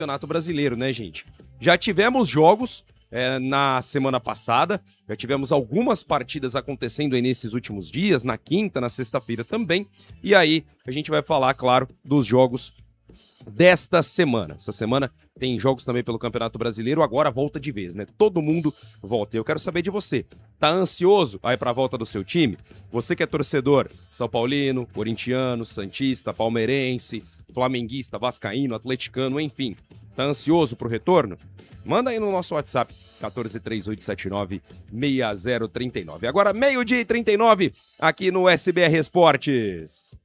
Campeonato Brasileiro, né, gente? Já tivemos jogos na semana passada, já tivemos algumas partidas acontecendo aí nesses últimos dias, na quinta, na sexta-feira também, e aí a gente vai falar, claro, dos jogos desta semana. Essa semana tem jogos também pelo Campeonato Brasileiro, agora volta de vez, né? Todo mundo volta. E eu quero saber de você. Tá ansioso aí pra volta do seu time? Você que é torcedor são paulino, corintiano, santista, palmeirense, flamenguista, vascaíno, atleticano, enfim. Tá ansioso pro retorno? Manda aí no nosso WhatsApp, 1438796039. Agora, 12h39, aqui no SBR Esportes.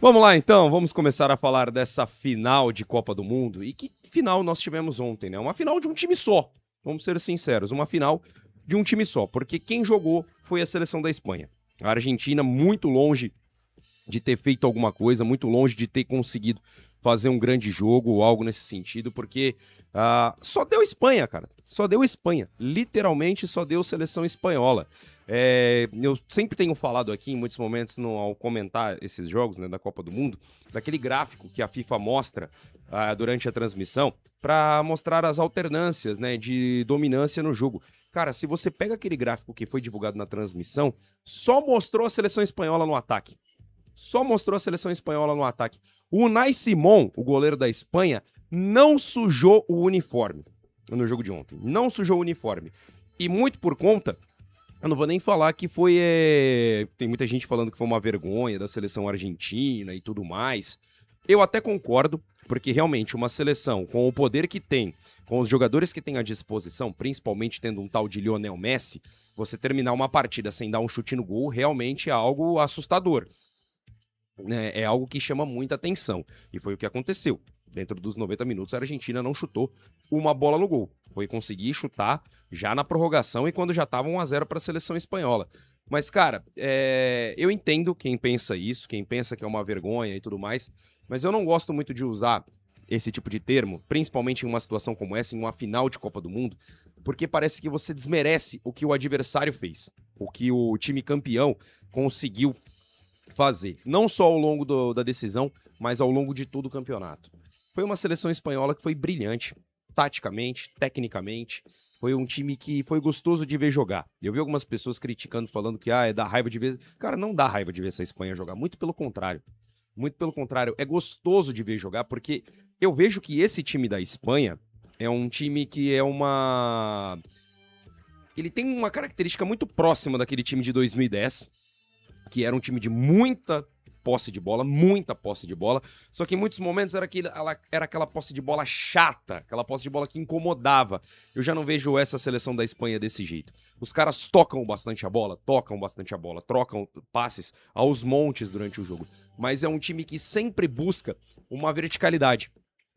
Vamos lá, então, vamos começar a falar dessa final de Copa do Mundo. E que final nós tivemos ontem, né? Uma final de um time só, vamos ser sinceros, uma final de um time só, porque quem jogou foi a seleção da Espanha. A Argentina muito longe de ter feito alguma coisa, muito longe de ter conseguido fazer um grande jogo ou algo nesse sentido, porque só deu Espanha, cara. Só deu Espanha. Literalmente só deu seleção espanhola. Eu sempre tenho falado aqui em muitos momentos ao comentar esses jogos, né, da Copa do Mundo, daquele gráfico que a FIFA mostra durante a transmissão para mostrar as alternâncias, né, de dominância no jogo. Cara, se você pega aquele gráfico que foi divulgado na transmissão, só mostrou a seleção espanhola no ataque. Só mostrou a seleção espanhola no ataque. O Unai Simón, o goleiro da Espanha, não sujou o uniforme no jogo de ontem. Não sujou o uniforme. E muito por conta, eu não vou nem falar que foi... Tem muita gente falando que foi uma vergonha da seleção argentina e tudo mais. Eu até concordo, porque realmente uma seleção com o poder que tem, com os jogadores que tem à disposição, principalmente tendo um tal de Lionel Messi, você terminar uma partida sem dar um chute no gol realmente é algo assustador. É algo que chama muita atenção. E foi o que aconteceu. Dentro dos 90 minutos, a Argentina não chutou uma bola no gol. Foi conseguir chutar já na prorrogação e quando já estava 1-0 para a seleção espanhola. Mas, cara, eu entendo quem pensa isso, quem pensa que é uma vergonha e tudo mais, mas eu não gosto muito de usar esse tipo de termo, principalmente em uma situação como essa, em uma final de Copa do Mundo, porque parece que você desmerece o que o adversário fez, o que o time campeão conseguiu fazer, não só ao longo da decisão, mas ao longo de todo o campeonato. Foi uma seleção espanhola que foi brilhante, taticamente, tecnicamente, foi um time que foi gostoso de ver jogar. Eu vi algumas pessoas criticando, falando que dá raiva de ver... Cara, não dá raiva de ver essa Espanha jogar, muito pelo contrário. Muito pelo contrário, é gostoso de ver jogar, porque eu vejo que esse time da Espanha é um time que é uma... Ele tem uma característica muito próxima daquele time de 2010, que era um time de muita posse de bola, só que em muitos momentos era aquela posse de bola chata, aquela posse de bola que incomodava. Eu já não vejo essa seleção da Espanha desse jeito. Os caras tocam bastante a bola, trocam passes aos montes durante o jogo, mas é um time que sempre busca uma verticalidade.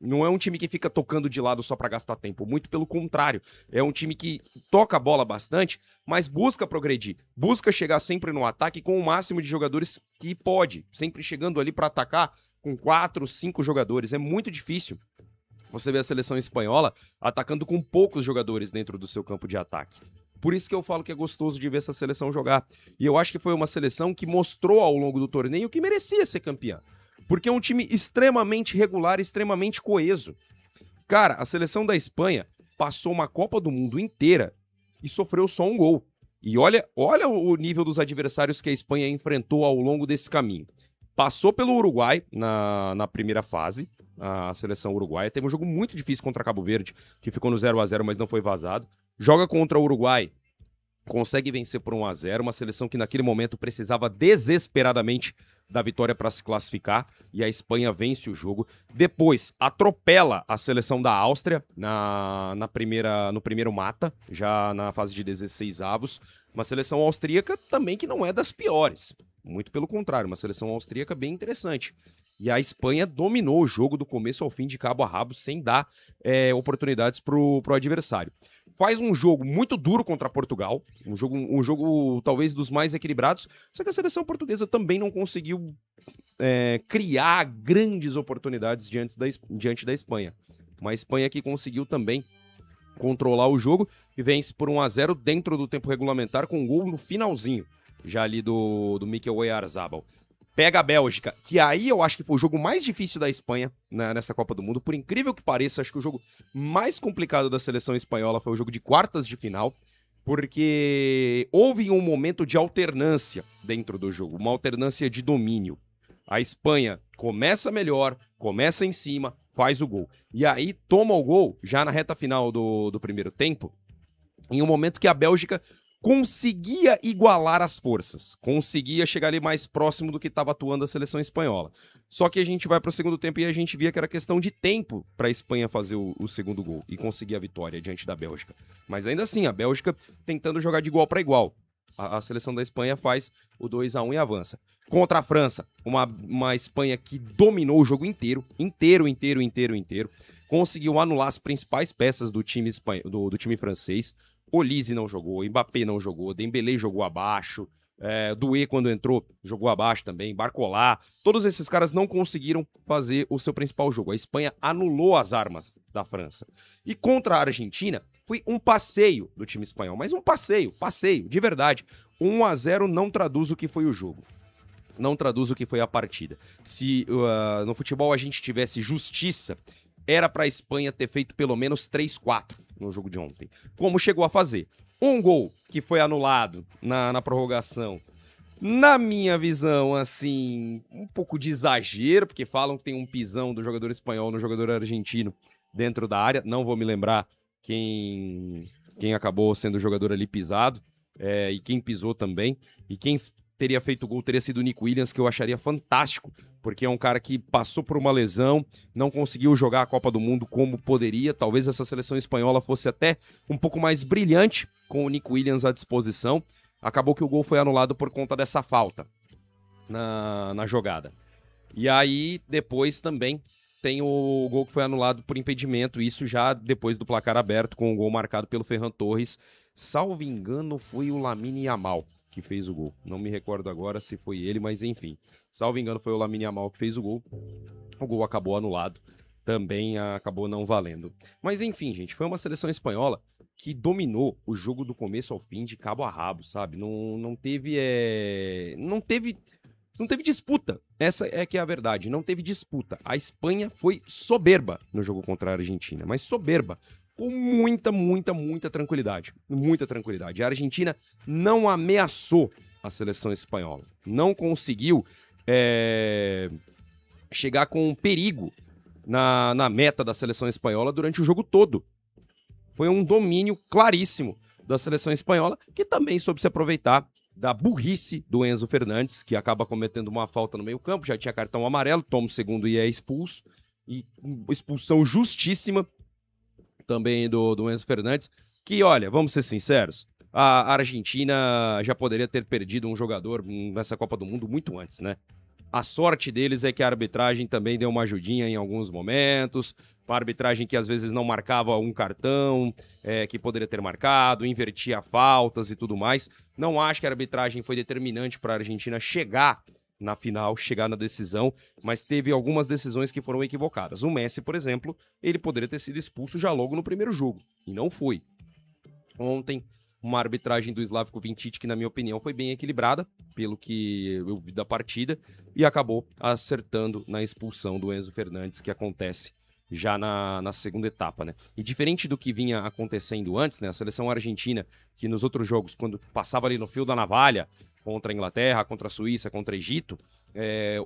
Não é um time que fica tocando de lado só pra gastar tempo, muito pelo contrário. É um time que toca a bola bastante, mas busca progredir, busca chegar sempre no ataque com o máximo de jogadores que pode, sempre chegando ali pra atacar com 4, 5 jogadores. É muito difícil você ver a seleção espanhola atacando com poucos jogadores dentro do seu campo de ataque. Por isso que eu falo que é gostoso de ver essa seleção jogar. E eu acho que foi uma seleção que mostrou ao longo do torneio que merecia ser campeã. Porque é um time extremamente regular, extremamente coeso. Cara, a seleção da Espanha passou uma Copa do Mundo inteira e sofreu só um gol. E olha o nível dos adversários que a Espanha enfrentou ao longo desse caminho. Passou pelo Uruguai na primeira fase, a seleção uruguaia. Teve um jogo muito difícil contra Cabo Verde, que ficou no 0-0, mas não foi vazado. Joga contra o Uruguai, consegue vencer por 1-0, uma seleção que naquele momento precisava desesperadamente da vitória para se classificar, e a Espanha vence o jogo. Depois, atropela a seleção da Áustria no primeiro mata, já na fase de 16avos. Uma seleção austríaca também que não é das piores. Muito pelo contrário, uma seleção austríaca bem interessante. E a Espanha dominou o jogo do começo ao fim, de cabo a rabo, sem dar oportunidades pro adversário. Faz um jogo muito duro contra Portugal, um jogo talvez dos mais equilibrados, só que a seleção portuguesa também não conseguiu criar grandes oportunidades diante da Espanha. Uma Espanha que conseguiu também controlar o jogo e vence por 1-0 dentro do tempo regulamentar com um gol no finalzinho. já ali do Mikel Oyarzabal. Pega a Bélgica, que aí eu acho que foi o jogo mais difícil da Espanha, né, nessa Copa do Mundo. Por incrível que pareça, acho que o jogo mais complicado da seleção espanhola foi o jogo de quartas de final, porque houve um momento de alternância dentro do jogo, uma alternância de domínio. A Espanha começa melhor, começa em cima, faz o gol. E aí toma o gol já na reta final do primeiro tempo, em um momento que a Bélgica conseguia igualar as forças, conseguia chegar ali mais próximo do que estava atuando a seleção espanhola. Só que a gente vai para o segundo tempo e a gente via que era questão de tempo para a Espanha fazer o segundo gol e conseguir a vitória diante da Bélgica. Mas ainda assim, a Bélgica tentando jogar de igual para igual. A seleção da Espanha faz o 2-1 e avança. Contra a França, uma Espanha que dominou o jogo inteiro, conseguiu anular as principais peças do time, do time francês. Olise não jogou, Mbappé não jogou, Dembélé jogou abaixo, Doué quando entrou jogou abaixo também, Barcola. Todos esses caras não conseguiram fazer o seu principal jogo. A Espanha anulou as armas da França. E contra a Argentina, foi um passeio do time espanhol, mas um passeio, de verdade. 1-0 não traduz o que foi o jogo. Não traduz o que foi a partida. Se no futebol a gente tivesse justiça, era para a Espanha ter feito pelo menos 3-4 no jogo de ontem. Como chegou a fazer? Um gol que foi anulado na prorrogação. Na minha visão, assim, um pouco de exagero, porque falam que tem um pisão do jogador espanhol no jogador argentino dentro da área. Não vou me lembrar quem acabou sendo o jogador ali pisado, e quem pisou também. E quem teria feito o gol teria sido o Nico Williams, que eu acharia fantástico, porque é um cara que passou por uma lesão, não conseguiu jogar a Copa do Mundo como poderia. Talvez essa seleção espanhola fosse até um pouco mais brilhante com o Nico Williams à disposição. Acabou que o gol foi anulado por conta dessa falta na jogada. E aí, depois também tem o gol que foi anulado por impedimento, isso já depois do placar aberto, com o gol marcado pelo Ferran Torres. Salvo engano, foi o Lamine Yamal que fez o gol. Não me recordo agora se foi ele, mas enfim. Salvo engano, foi o Lamine Yamal que fez o gol. O gol acabou anulado. Também acabou não valendo. Mas enfim, gente, foi uma seleção espanhola que dominou o jogo do começo ao fim, de cabo a rabo, sabe? Não teve disputa. Essa é que é a verdade. Não teve disputa. A Espanha foi soberba no jogo contra a Argentina, mas soberba. Com muita tranquilidade. Muita tranquilidade. A Argentina não ameaçou a seleção espanhola. Não conseguiu chegar com perigo na meta da seleção espanhola durante o jogo todo. Foi um domínio claríssimo da seleção espanhola, que também soube se aproveitar da burrice do Enzo Fernandes, que acaba cometendo uma falta no meio-campo, já tinha cartão amarelo, toma o segundo e é expulso. E expulsão justíssima também do Enzo Fernandes, que, olha, vamos ser sinceros, a Argentina já poderia ter perdido um jogador nessa Copa do Mundo muito antes, né? A sorte deles é que a arbitragem também deu uma ajudinha em alguns momentos, uma arbitragem que às vezes não marcava um cartão, que poderia ter marcado, invertia faltas e tudo mais. Não acho que a arbitragem foi determinante para a Argentina chegar na final, chegar na decisão, mas teve algumas decisões que foram equivocadas. O Messi, por exemplo, ele poderia ter sido expulso já logo no primeiro jogo, e não foi. Ontem, uma arbitragem do Slavko Vinčić, que na minha opinião foi bem equilibrada, pelo que eu vi da partida, e acabou acertando na expulsão do Enzo Fernandes, que acontece já na segunda etapa, né? E diferente do que vinha acontecendo antes, né? A seleção argentina, que nos outros jogos, quando passava ali no fio da navalha, contra a Inglaterra, contra a Suíça, contra o Egito,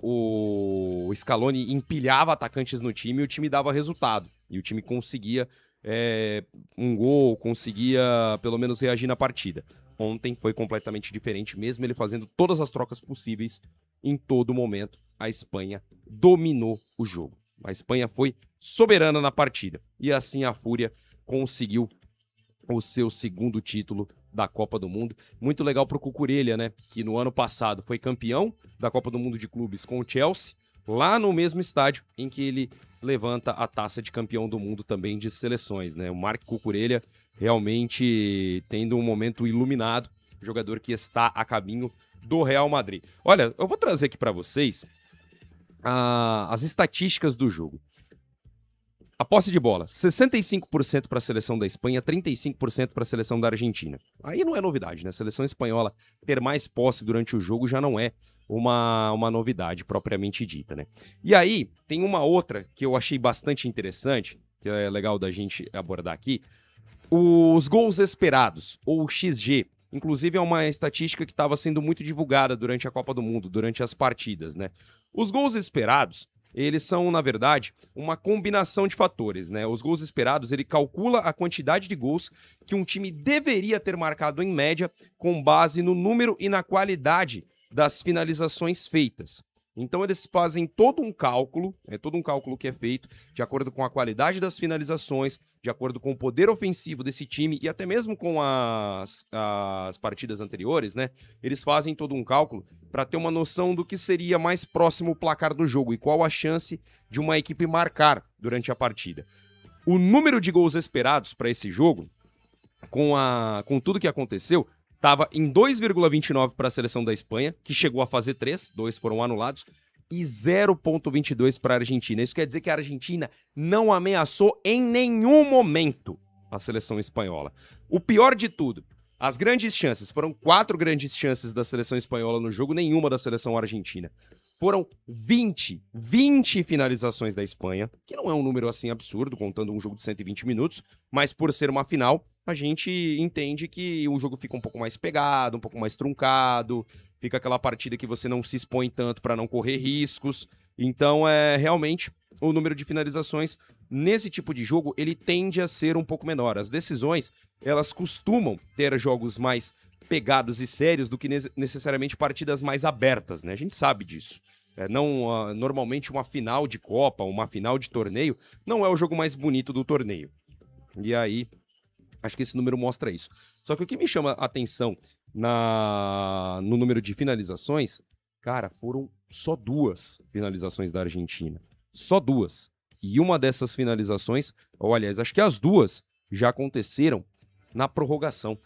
o Scaloni empilhava atacantes no time e o time dava resultado. E o time conseguia um gol, conseguia pelo menos reagir na partida. Ontem foi completamente diferente, mesmo ele fazendo todas as trocas possíveis em todo momento. A Espanha dominou o jogo. A Espanha foi soberana na partida. E assim a Fúria conseguiu o seu segundo título da Copa do Mundo. Muito legal pro Cucurella, né? Que no ano passado foi campeão da Copa do Mundo de Clubes com o Chelsea, lá no mesmo estádio em que ele levanta a taça de campeão do mundo também de seleções, né? O Marc Cucurella realmente tendo um momento iluminado, jogador que está a caminho do Real Madrid. Olha, eu vou trazer aqui para vocês as estatísticas do jogo. A A posse de bola, 65% para a seleção da Espanha, 35% para a seleção da Argentina. Aí não é novidade, né? A seleção espanhola ter mais posse durante o jogo já não é uma novidade propriamente dita, né? E aí, tem uma outra que eu achei bastante interessante, que é legal da gente abordar aqui, os gols esperados, ou XG. Inclusive é uma estatística que estava sendo muito divulgada durante a Copa do Mundo, durante as partidas, né? Os gols esperados, eles são, na verdade, uma combinação de fatores, né? Os gols esperados, ele calcula a quantidade de gols que um time deveria ter marcado em média com base no número e na qualidade das finalizações feitas. Então eles fazem todo um cálculo que é feito de acordo com a qualidade das finalizações, de acordo com o poder ofensivo desse time e até mesmo com as partidas anteriores, né? Eles fazem todo um cálculo para ter uma noção do que seria mais próximo o placar do jogo e qual a chance de uma equipe marcar durante a partida. O número de gols esperados para esse jogo, com tudo que aconteceu, estava em 2,29 para a seleção da Espanha, que chegou a fazer 3, 2 foram anulados, e 0,22 para a Argentina. Isso quer dizer que a Argentina não ameaçou em nenhum momento a seleção espanhola. O pior de tudo, as grandes chances, foram 4 grandes chances da seleção espanhola no jogo, nenhuma da seleção argentina. Foram 20 finalizações da Espanha, que não é um número assim absurdo, contando um jogo de 120 minutos, mas por ser uma final, a gente entende que o jogo fica um pouco mais pegado, um pouco mais truncado, fica aquela partida que você não se expõe tanto para não correr riscos. Então, realmente, o número de finalizações nesse tipo de jogo, ele tende a ser um pouco menor. As decisões, elas costumam ter jogos mais pegados e sérios do que necessariamente partidas mais abertas, né? A gente sabe disso. Normalmente uma final de Copa, uma final de torneio, não é o jogo mais bonito do torneio. E aí, acho que esse número mostra isso. Só que o que me chama a atenção no número de finalizações, cara, foram só 2 finalizações da Argentina. Só 2. E uma dessas finalizações, ou aliás, acho que as 2 já aconteceram na prorrogação.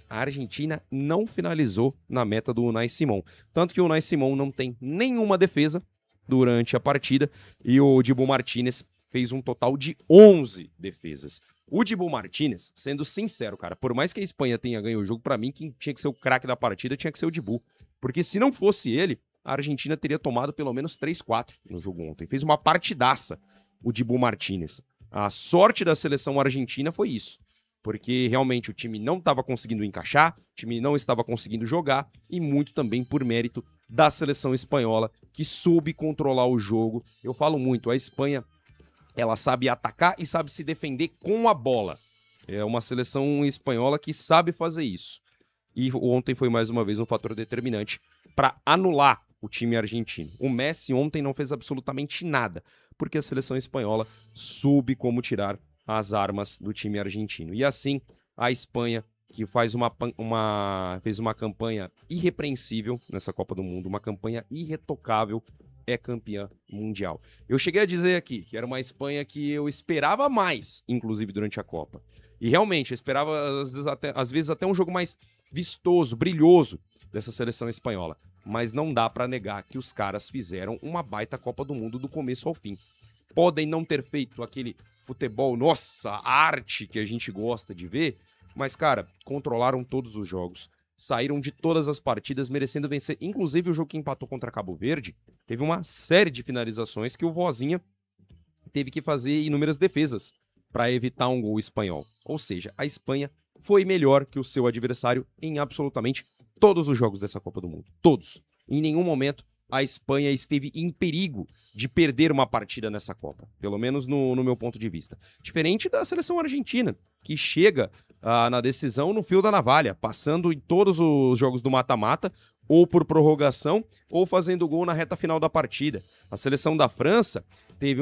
A Argentina não finalizou na meta do Unai Simón. Tanto que o Unai Simón não tem nenhuma defesa durante a partida e o Dibu Martínez fez um total de 11 defesas. O Dibu Martínez, sendo sincero, cara, por mais que a Espanha tenha ganho o jogo, pra mim quem tinha que ser o craque da partida tinha que ser o Dibu. Porque se não fosse ele, a Argentina teria tomado pelo menos 3-4 no jogo ontem. Fez uma partidaça o Dibu Martínez. A sorte da seleção argentina foi isso. Porque realmente o time não estava conseguindo encaixar, o time não estava conseguindo jogar, e muito também por mérito da seleção espanhola, que soube controlar o jogo. Eu falo muito, a Espanha, ela sabe atacar e sabe se defender com a bola. É uma seleção espanhola que sabe fazer isso. E ontem foi mais uma vez um fator determinante para anular o time argentino. O Messi ontem não fez absolutamente nada, porque a seleção espanhola soube como tirar as armas do time argentino. E assim, a Espanha, que fez uma campanha irrepreensível nessa Copa do Mundo, uma campanha irretocável, é campeã mundial. Eu cheguei a dizer aqui que era uma Espanha que eu esperava mais, inclusive durante a Copa. E realmente, eu esperava às vezes até um jogo mais vistoso, brilhoso dessa seleção espanhola. Mas não dá pra negar que os caras fizeram uma baita Copa do Mundo do começo ao fim. Podem não ter feito aquele futebol, nossa, arte que a gente gosta de ver, mas, cara, controlaram todos os jogos, saíram de todas as partidas merecendo vencer, inclusive o jogo que empatou contra Cabo Verde, teve uma série de finalizações que o Vozinha teve que fazer inúmeras defesas para evitar um gol espanhol. Ou seja, a Espanha foi melhor que o seu adversário em absolutamente todos os jogos dessa Copa do Mundo. Todos. Em nenhum momento a Espanha esteve em perigo de perder uma partida nessa Copa, pelo menos no meu ponto de vista. Diferente da seleção argentina, que chega na decisão no fio da navalha, passando em todos os jogos do mata-mata, ou por prorrogação, ou fazendo gol na reta final da partida. A seleção da França teve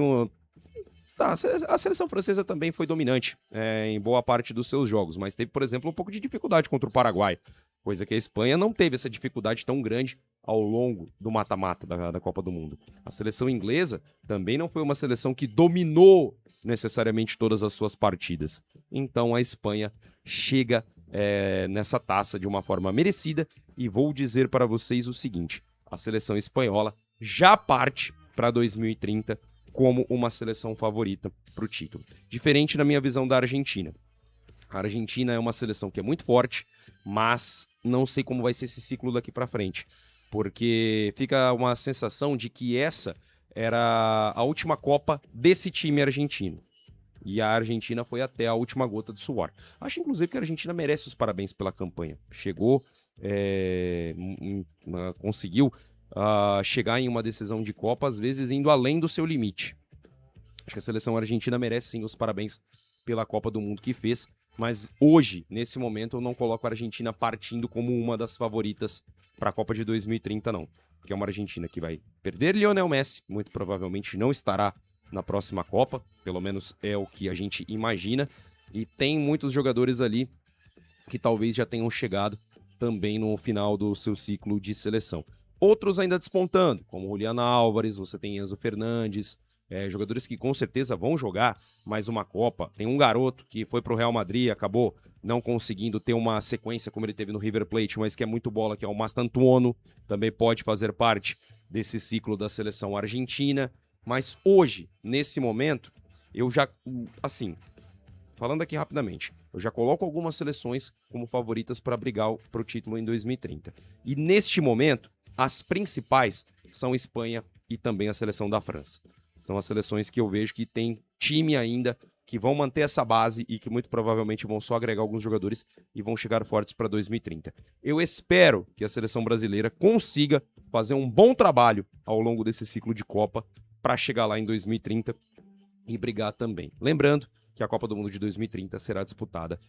a seleção francesa também foi dominante em boa parte dos seus jogos, mas teve, por exemplo, um pouco de dificuldade contra o Paraguai, coisa que a Espanha não teve essa dificuldade tão grande ao longo do mata-mata da Copa do Mundo. A seleção inglesa também não foi uma seleção que dominou necessariamente todas as suas partidas. Então a Espanha chega nessa taça de uma forma merecida e vou dizer para vocês o seguinte, a seleção espanhola já parte para 2030 como uma seleção favorita para o título. Diferente na minha visão da Argentina. A Argentina é uma seleção que é muito forte, mas não sei como vai ser esse ciclo daqui para frente, porque fica uma sensação de que essa era a última Copa desse time argentino. E a Argentina foi até a última gota de suor. Acho, inclusive, que a Argentina merece os parabéns pela campanha. Chegou, conseguiu chegar em uma decisão de Copa, às vezes indo além do seu limite. Acho que a seleção argentina merece, sim, os parabéns pela Copa do Mundo que fez. Mas hoje, nesse momento, eu não coloco a Argentina partindo como uma das favoritas para a Copa de 2030, não. Porque é uma Argentina que vai perder Lionel Messi, muito provavelmente não estará na próxima Copa, pelo menos é o que a gente imagina, e tem muitos jogadores ali que talvez já tenham chegado também no final do seu ciclo de seleção. Outros ainda despontando, como Julián Álvares, você tem Enzo Fernandes, jogadores que com certeza vão jogar mais uma Copa. Tem um garoto que foi pro Real Madrid, acabou não conseguindo ter uma sequência como ele teve no River Plate, mas que é muito bola, que é o Mastantuono, também pode fazer parte desse ciclo da seleção argentina. Mas hoje, nesse momento, eu já, assim, falando aqui rapidamente, eu já coloco algumas seleções como favoritas para brigar para o título em 2030. E neste momento, as principais são Espanha e também a seleção da França. São as seleções que eu vejo que tem time ainda, que vão manter essa base e que muito provavelmente vão só agregar alguns jogadores e vão chegar fortes para 2030. Eu espero que a seleção brasileira consiga fazer um bom trabalho ao longo desse ciclo de Copa para chegar lá em 2030 e brigar também. Lembrando que a Copa do Mundo de 2030 será disputada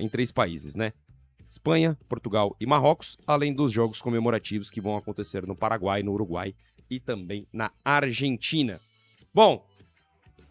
em 3 países, né? Espanha, Portugal e Marrocos, além dos jogos comemorativos que vão acontecer no Paraguai, no Uruguai e também na Argentina. Bom,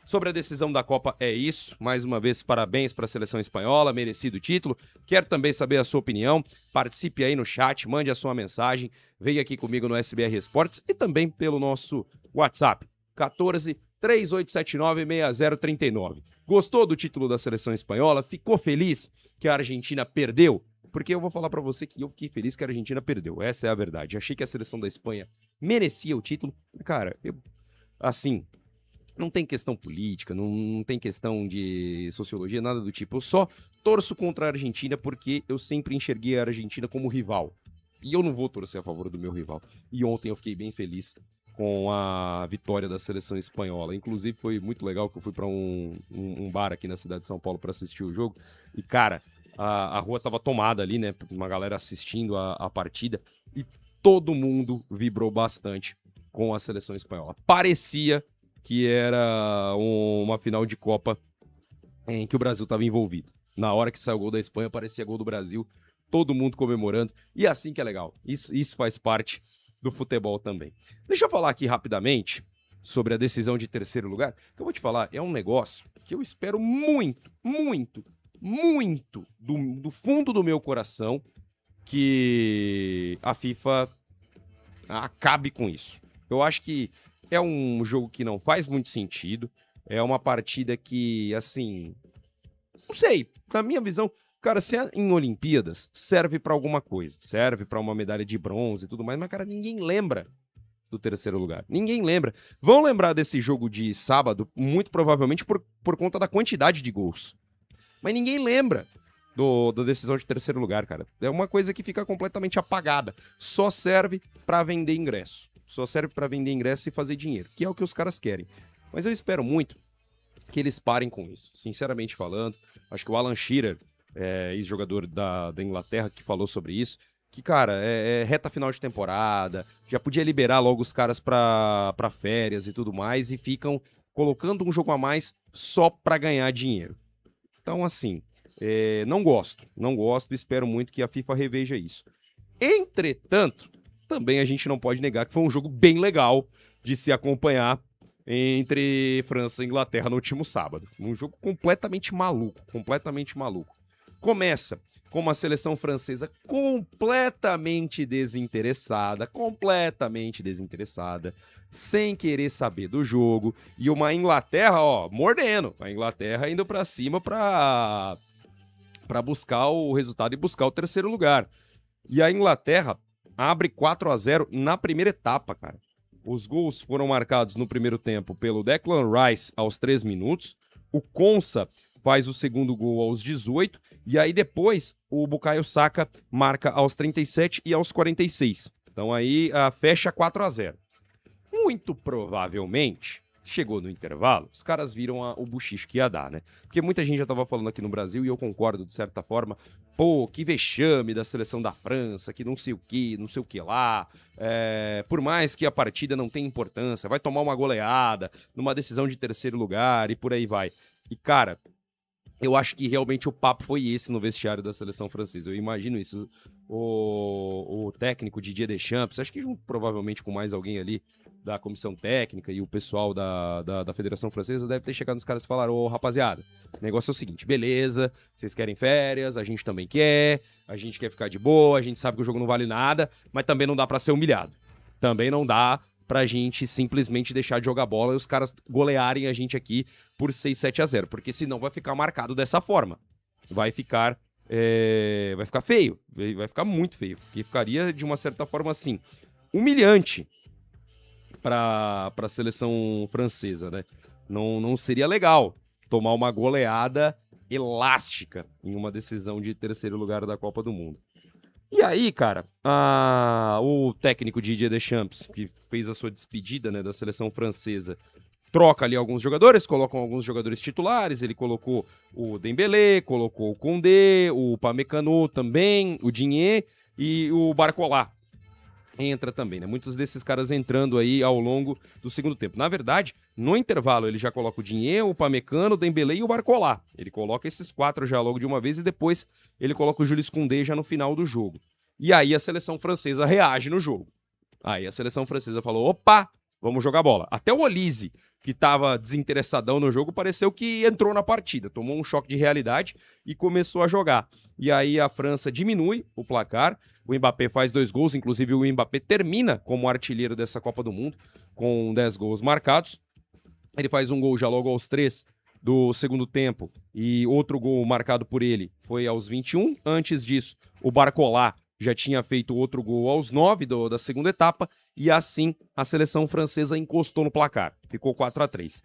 sobre a decisão da Copa é isso. Mais uma vez, parabéns para a seleção espanhola, merecido título. Quero também saber a sua opinião. Participe aí no chat, mande a sua mensagem. Venha aqui comigo no SBR Esportes e também pelo nosso WhatsApp, 14 3879 6039. Gostou do título da seleção espanhola? Ficou feliz que a Argentina perdeu? Porque eu vou falar pra você que eu fiquei feliz que a Argentina perdeu. Essa é a verdade. Achei que a seleção da Espanha merecia o título. Cara, assim, não tem questão política, não tem questão de sociologia, nada do tipo. Eu só torço contra a Argentina porque eu sempre enxerguei a Argentina como rival. E eu não vou torcer a favor do meu rival. E ontem eu fiquei bem feliz com a vitória da seleção espanhola. Inclusive foi muito legal que eu fui pra um bar aqui na cidade de São Paulo pra assistir o jogo. E, cara, a rua tava tomada ali, né? Uma galera assistindo a partida. E todo mundo vibrou bastante com a seleção espanhola. Parecia que era uma final de Copa em que o Brasil estava envolvido. Na hora que saiu o gol da Espanha, parecia gol do Brasil. Todo mundo comemorando. E assim que é legal. Isso faz parte do futebol também. Deixa eu falar aqui rapidamente sobre a decisão de terceiro lugar. Que eu vou te falar, é um negócio que eu espero muito, muito, muito do fundo do meu coração que a FIFA acabe com isso. Eu acho que é um jogo que não faz muito sentido. É uma partida que, assim, não sei, na minha visão, cara, se é em Olimpíadas, serve pra alguma coisa. Serve pra uma medalha de bronze e tudo mais, mas, cara, ninguém lembra do terceiro lugar. Ninguém lembra. Vão lembrar desse jogo de sábado, muito provavelmente por conta da quantidade de gols. Mas ninguém lembra da decisão de terceiro lugar, cara. É uma coisa que fica completamente apagada. Só serve pra vender ingresso. Só serve pra vender ingresso e fazer dinheiro, que é o que os caras querem. Mas eu espero muito que eles parem com isso. Sinceramente falando, acho que o Alan Shearer, ex-jogador da Inglaterra, que falou sobre isso, que, cara, é reta final de temporada, já podia liberar logo os caras pra férias e tudo mais, e ficam colocando um jogo a mais só pra ganhar dinheiro. Então, assim, não gosto, espero muito que a FIFA reveja isso. Entretanto, também a gente não pode negar que foi um jogo bem legal de se acompanhar entre França e Inglaterra no último sábado. Um jogo completamente maluco, completamente maluco. Começa com uma seleção francesa completamente desinteressada, sem querer saber do jogo, e uma Inglaterra, mordendo, a Inglaterra indo pra cima pra buscar o resultado e buscar o terceiro lugar. E a Inglaterra abre 4-0 na primeira etapa, cara. Os gols foram marcados no primeiro tempo pelo Declan Rice aos 3 minutos, o Konsa faz o segundo gol aos 18, e aí depois o Bukayo Saka marca aos 37 e aos 46. Então aí fecha 4-0. Muito provavelmente, chegou no intervalo, os caras viram o buchicho que ia dar, né? Porque muita gente já tava falando aqui no Brasil, e eu concordo de certa forma, pô, que vexame da seleção da França, que não sei o que lá, por mais que a partida não tenha importância, vai tomar uma goleada numa decisão de terceiro lugar e por aí vai. E cara, eu acho que realmente o papo foi esse no vestiário da seleção francesa. Eu imagino isso. O técnico Didier Deschamps, acho que junto provavelmente com mais alguém ali da comissão técnica e o pessoal da Federação Francesa, deve ter chegado nos caras e falaram: ô rapaziada, o negócio é o seguinte, beleza, vocês querem férias, a gente também quer, a gente quer ficar de boa, a gente sabe que o jogo não vale nada, mas também não dá pra ser humilhado. Também não dá pra gente simplesmente deixar de jogar bola e os caras golearem a gente aqui por 6-7-0, porque senão vai ficar marcado dessa forma. Vai ficar feio, vai ficar muito feio, porque ficaria de uma certa forma assim, humilhante para a seleção francesa, né? Não seria legal tomar uma goleada elástica em uma decisão de terceiro lugar da Copa do Mundo. E aí, cara, o técnico Didier Deschamps, que fez a sua despedida, né, da seleção francesa, troca ali alguns jogadores, colocam alguns jogadores titulares, ele colocou o Dembélé, colocou o Koundé, o Upamecano também, o Digne e o Barcola entra também, né? Muitos desses caras entrando aí ao longo do segundo tempo. Na verdade, no intervalo ele já coloca o Digne, o Upamecano, o Dembélé e o Barcola. Ele coloca esses 4 já logo de uma vez e depois ele coloca o Jules Koundé já no final do jogo. E aí a seleção francesa reage no jogo. Aí a seleção francesa falou, opa, vamos jogar bola. Até o Olise, que tava desinteressadão no jogo, pareceu que entrou na partida, tomou um choque de realidade e começou a jogar. E aí a França diminui o placar, o Mbappé faz 2 gols, inclusive o Mbappé termina como artilheiro dessa Copa do Mundo, com 10 gols marcados. Ele faz um gol já logo aos 3 do segundo tempo, e outro gol marcado por ele foi aos 21. Antes disso, o Barcola já tinha feito outro gol aos 9 da segunda etapa, e assim a seleção francesa encostou no placar. Ficou 4-3.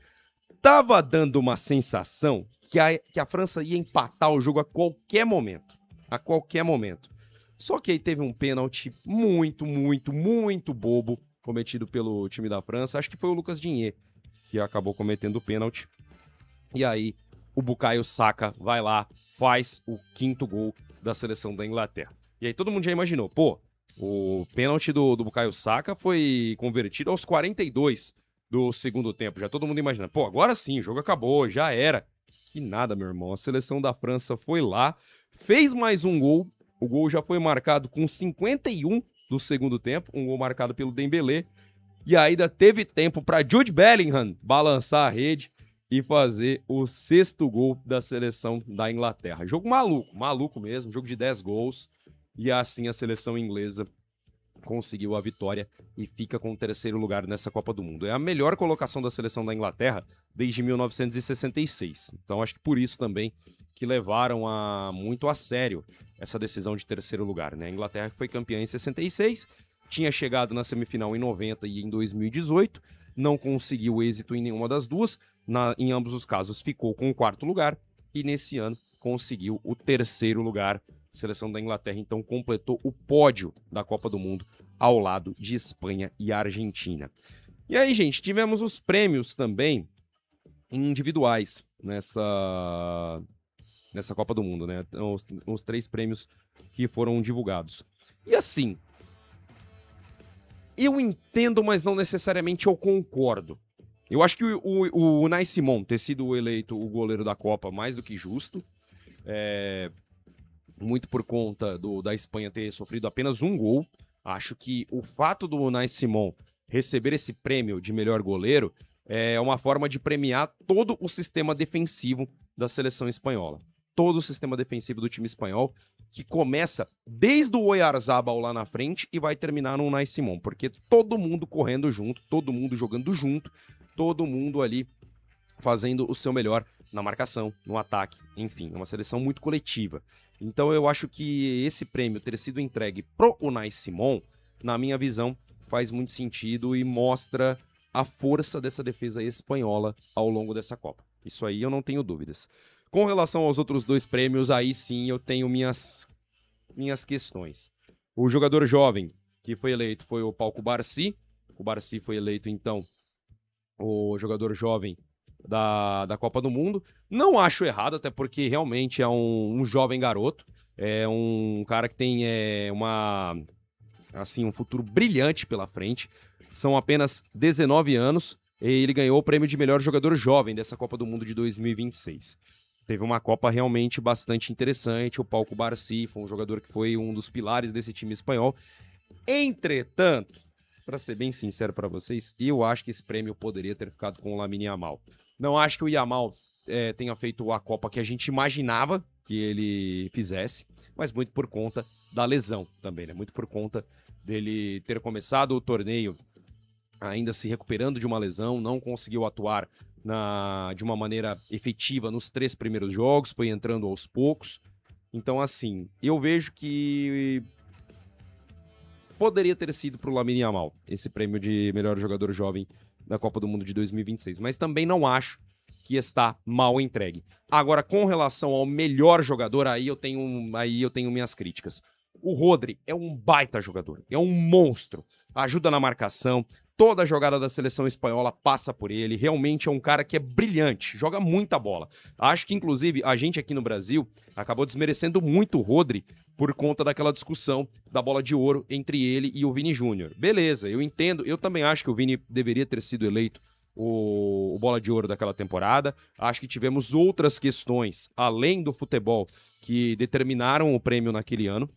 Tava dando uma sensação que a França ia empatar o jogo a qualquer momento. A qualquer momento. Só que aí teve um pênalti muito bobo cometido pelo time da França. Acho que foi o Lucas Digne que acabou cometendo o pênalti. E aí o Bukayo Saka vai lá, faz o 5º gol da seleção da Inglaterra. E aí todo mundo já imaginou, pô, o pênalti do Bukayo Saka foi convertido aos 42 do segundo tempo. Já todo mundo imaginando, pô, agora sim, o jogo acabou, já era. Que nada, meu irmão. A seleção da França foi lá, fez mais um gol. O gol já foi marcado com 51 do segundo tempo, um gol marcado pelo Dembélé. E ainda teve tempo para Jude Bellingham balançar a rede e fazer o 6º gol da seleção da Inglaterra. Jogo maluco mesmo, jogo de 10 gols. E assim a seleção inglesa conseguiu a vitória e fica com o 3º lugar nessa Copa do Mundo. É a melhor colocação da seleção da Inglaterra desde 1966. Então acho que por isso também que levaram muito a sério essa decisão de 3º lugar, né? A Inglaterra foi campeã em 66, tinha chegado na semifinal em 90 e em 2018, não conseguiu êxito em nenhuma das duas, em ambos os casos ficou com o 4º lugar e nesse ano conseguiu o 3º lugar. A seleção da Inglaterra, então, completou o pódio da Copa do Mundo ao lado de Espanha e Argentina. E aí, gente, tivemos os prêmios também individuais nessa Copa do Mundo, né? Os 3 prêmios que foram divulgados. E assim, eu entendo, mas não necessariamente eu concordo. Eu acho que o Unai Simon ter sido eleito o goleiro da Copa mais do que justo. Muito por conta da Espanha ter sofrido apenas um gol. Acho que o fato do Unai Simon receber esse prêmio de melhor goleiro é uma forma de premiar todo o sistema defensivo da seleção espanhola. Todo o sistema defensivo do time espanhol, que começa desde o Oyarzabal lá na frente e vai terminar no Unai Simon, porque todo mundo correndo junto, todo mundo jogando junto, todo mundo ali fazendo o seu melhor na marcação, no ataque, enfim, é uma seleção muito coletiva. Então eu acho que esse prêmio ter sido entregue pro Unai Simon, na minha visão, faz muito sentido e mostra a força dessa defesa espanhola ao longo dessa Copa. Isso aí eu não tenho dúvidas. Com relação aos outros 2 prêmios, aí sim eu tenho minhas questões. O jogador jovem que foi eleito foi o Pau Cubarsí. O Cubarsí foi eleito, então, o jogador jovem da Copa do Mundo. Não acho errado, até porque realmente é um jovem garoto. É um cara que tem um futuro brilhante pela frente. São apenas 19 anos e ele ganhou o prêmio de melhor jogador jovem dessa Copa do Mundo de 2026. Teve uma Copa realmente bastante interessante. O Pau Cubarsí foi um jogador que foi um dos pilares desse time espanhol. Entretanto, para ser bem sincero para vocês, eu acho que esse prêmio poderia ter ficado com o Lamine Yamal. Não acho que o Yamal tenha feito a Copa que a gente imaginava que ele fizesse, mas muito por conta da lesão também, né? Muito por conta dele ter começado o torneio ainda se recuperando de uma lesão, não conseguiu atuar de uma maneira efetiva nos 3 primeiros jogos, foi entrando aos poucos. Então, assim, eu vejo que poderia ter sido para o Lamine Yamal esse prêmio de melhor jogador jovem da Copa do Mundo de 2026, mas também não acho que está mal entregue. Agora, com relação ao melhor jogador, aí eu tenho minhas críticas. O Rodri é um baita jogador, é um monstro, ajuda na marcação, toda a jogada da seleção espanhola passa por ele, realmente é um cara que é brilhante, joga muita bola. Acho que, inclusive, a gente aqui no Brasil acabou desmerecendo muito o Rodri por conta daquela discussão da bola de ouro entre ele e o Vini Júnior. Beleza, eu entendo, eu também acho que o Vini deveria ter sido eleito o bola de ouro daquela temporada. Acho que tivemos outras questões, além do futebol, que determinaram o prêmio naquele ano.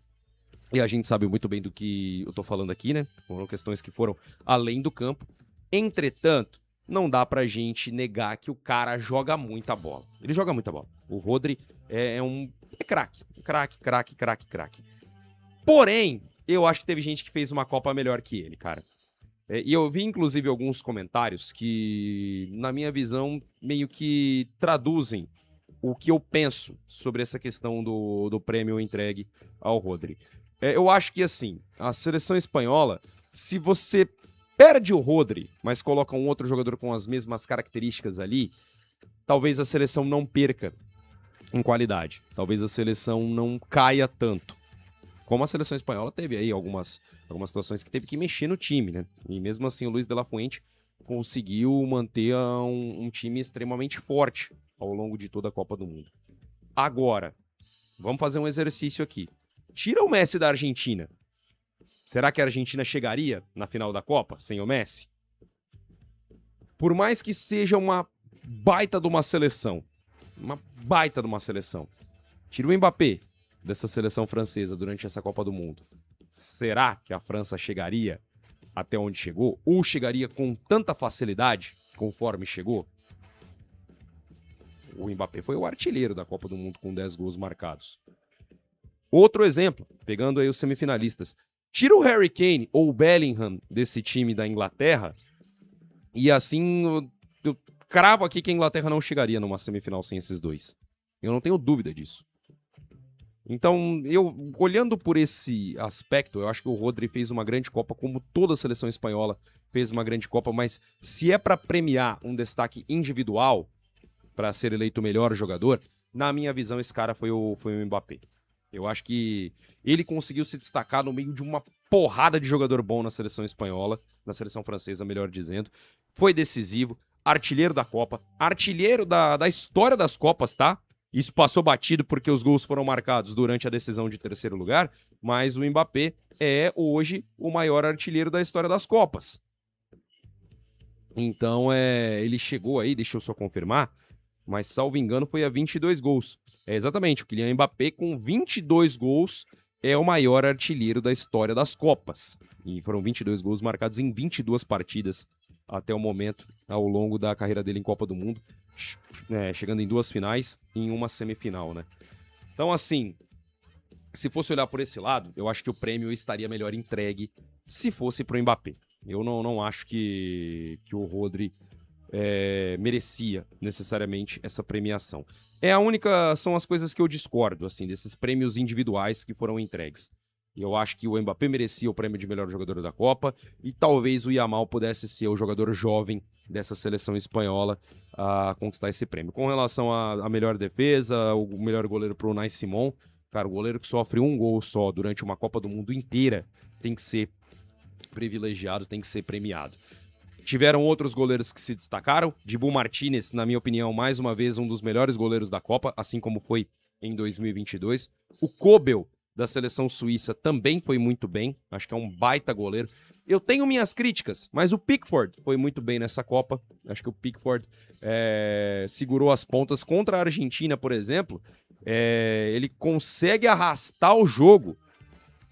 E a gente sabe muito bem do que eu tô falando aqui, né? Foram questões que foram além do campo. Entretanto, não dá pra gente negar que o cara joga muita bola. Ele joga muita bola. O Rodri é craque. Craque. Porém, eu acho que teve gente que fez uma Copa melhor que ele, cara. E eu vi, inclusive, alguns comentários que, na minha visão, meio que traduzem o que eu penso sobre essa questão do prêmio entregue ao Rodri. Eu acho que, assim, a seleção espanhola, se você perde o Rodri, mas coloca um outro jogador com as mesmas características ali, talvez a seleção não perca em qualidade. Talvez a seleção não caia tanto. Como a seleção espanhola teve aí algumas situações que teve que mexer no time, né? E mesmo assim o Luis de la Fuente conseguiu manter um time extremamente forte ao longo de toda a Copa do Mundo. Agora, vamos fazer um exercício aqui. Tira o Messi da Argentina. Será que a Argentina chegaria na final da Copa sem o Messi? Por mais que seja uma baita de uma seleção, tira o Mbappé dessa seleção francesa durante essa Copa do Mundo. Será que a França chegaria até onde chegou? Ou chegaria com tanta facilidade conforme chegou? O Mbappé foi o artilheiro da Copa do Mundo com 10 gols marcados. Outro exemplo, pegando aí os semifinalistas. Tira o Harry Kane ou o Bellingham desse time da Inglaterra e assim eu cravo aqui que a Inglaterra não chegaria numa semifinal sem esses dois. Eu não tenho dúvida disso. Então, olhando por esse aspecto, eu acho que o Rodri fez uma grande Copa, como toda a seleção espanhola fez uma grande Copa, mas se é para premiar um destaque individual, para ser eleito o melhor jogador, na minha visão, esse cara foi o Mbappé. Eu acho que ele conseguiu se destacar no meio de uma porrada de jogador bom na seleção espanhola, na seleção francesa, melhor dizendo. Foi decisivo, artilheiro da Copa, artilheiro da história das Copas, tá? Isso passou batido porque os gols foram marcados durante a decisão de terceiro lugar, mas o Mbappé é hoje o maior artilheiro da história das Copas. Então, ele chegou aí, deixa eu só confirmar, mas salvo engano foi a 22 gols. Exatamente, o Kylian Mbappé com 22 gols é o maior artilheiro da história das Copas. E foram 22 gols marcados em 22 partidas até o momento, ao longo da carreira dele em Copa do Mundo, chegando em 2 finais e em uma semifinal, né? Então, assim, se fosse olhar por esse lado, eu acho que o prêmio estaria melhor entregue se fosse pro Mbappé. Eu não acho que o Rodri merecia necessariamente essa premiação. São as coisas que eu discordo, assim, desses prêmios individuais que foram entregues. Eu acho que o Mbappé merecia o prêmio de melhor jogador da Copa e talvez o Yamal pudesse ser o jogador jovem dessa seleção espanhola a conquistar esse prêmio. Com relação à melhor defesa, o melhor goleiro para o Unai Simon, cara, o goleiro que sofre um gol só durante uma Copa do Mundo inteira tem que ser privilegiado, tem que ser premiado. Tiveram outros goleiros que se destacaram. Dibu Martínez, na minha opinião, mais uma vez um dos melhores goleiros da Copa, assim como foi em 2022. O Kobel, da seleção suíça, também foi muito bem. Acho que é um baita goleiro. Eu tenho minhas críticas, mas o Pickford foi muito bem nessa Copa. Acho que o Pickford segurou as pontas contra a Argentina, por exemplo. Ele consegue arrastar o jogo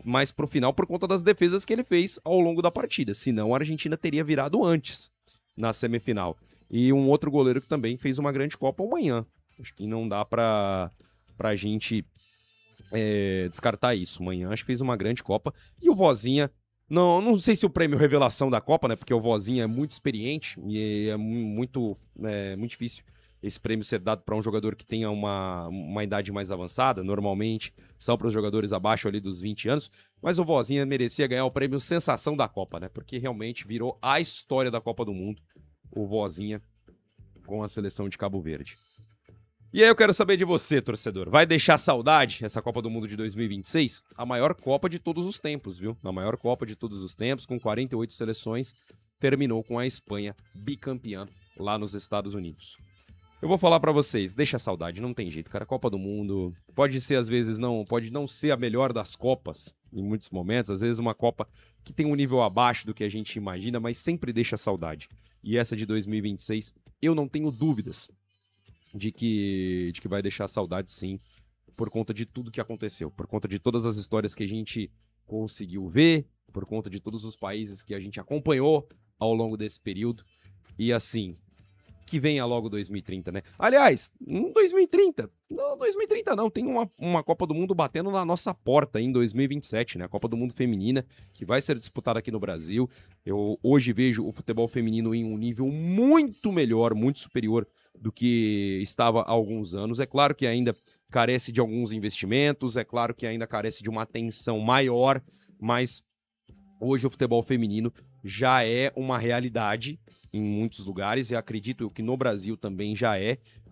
mais pro final por conta das defesas que ele fez ao longo da partida. Senão a Argentina teria virado antes na semifinal. E um outro goleiro que também fez uma grande Copa amanhã. Acho que não dá pra gente descartar isso. Manhã acho que fez uma grande Copa. E o Vozinha, não sei se o prêmio revelação da Copa, né? Porque o Vozinha é muito experiente e é muito difícil esse prêmio ser dado para um jogador que tenha uma idade mais avançada. Normalmente são para os jogadores abaixo ali dos 20 anos. Mas o Vozinha merecia ganhar o prêmio sensação da Copa, né? Porque realmente virou a história da Copa do Mundo. O Vozinha com a seleção de Cabo Verde. E aí eu quero saber de você, torcedor. Vai deixar saudade essa Copa do Mundo de 2026? A maior Copa de todos os tempos, viu? A maior Copa de todos os tempos, com 48 seleções, terminou com a Espanha bicampeã lá nos Estados Unidos. Eu vou falar pra vocês, deixa saudade, não tem jeito, cara. Copa do Mundo pode ser, às vezes, pode não ser a melhor das Copas, em muitos momentos. Às vezes uma Copa que tem um nível abaixo do que a gente imagina, mas sempre deixa saudade. E essa de 2026, eu não tenho dúvidas de que vai deixar saudade, sim, por conta de tudo que aconteceu, por conta de todas as histórias que a gente conseguiu ver, por conta de todos os países que a gente acompanhou ao longo desse período. E assim, que venha logo 2030, né? Aliás, 2030 não, tem uma Copa do Mundo batendo na nossa porta em 2027, né? A Copa do Mundo Feminina, que vai ser disputada aqui no Brasil. Eu hoje vejo o futebol feminino em um nível muito melhor, muito superior do que estava há alguns anos. É claro que ainda carece de alguns investimentos, é claro que ainda carece de uma atenção maior, mas hoje o futebol feminino já é uma realidade em muitos lugares, e acredito que no Brasil também já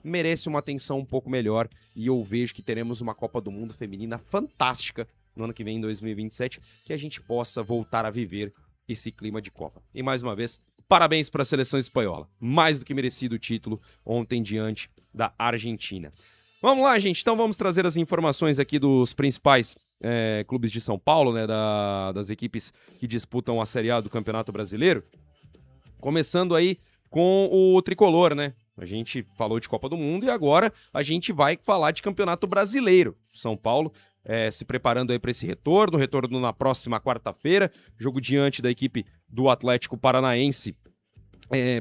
merece uma atenção um pouco melhor, e eu vejo que teremos uma Copa do Mundo feminina fantástica no ano que vem, em 2027, que a gente possa voltar a viver esse clima de Copa. E mais uma vez, parabéns para a seleção espanhola, mais do que merecido o título ontem diante da Argentina. Vamos lá, gente, então vamos trazer as informações aqui dos principais clubes de São Paulo, né, das equipes que disputam a Série A do Campeonato Brasileiro. Começando aí com o Tricolor, né? A gente falou de Copa do Mundo e agora a gente vai falar de Campeonato Brasileiro. São Paulo se preparando aí para esse retorno na próxima quarta-feira, jogo diante da equipe do Atlético Paranaense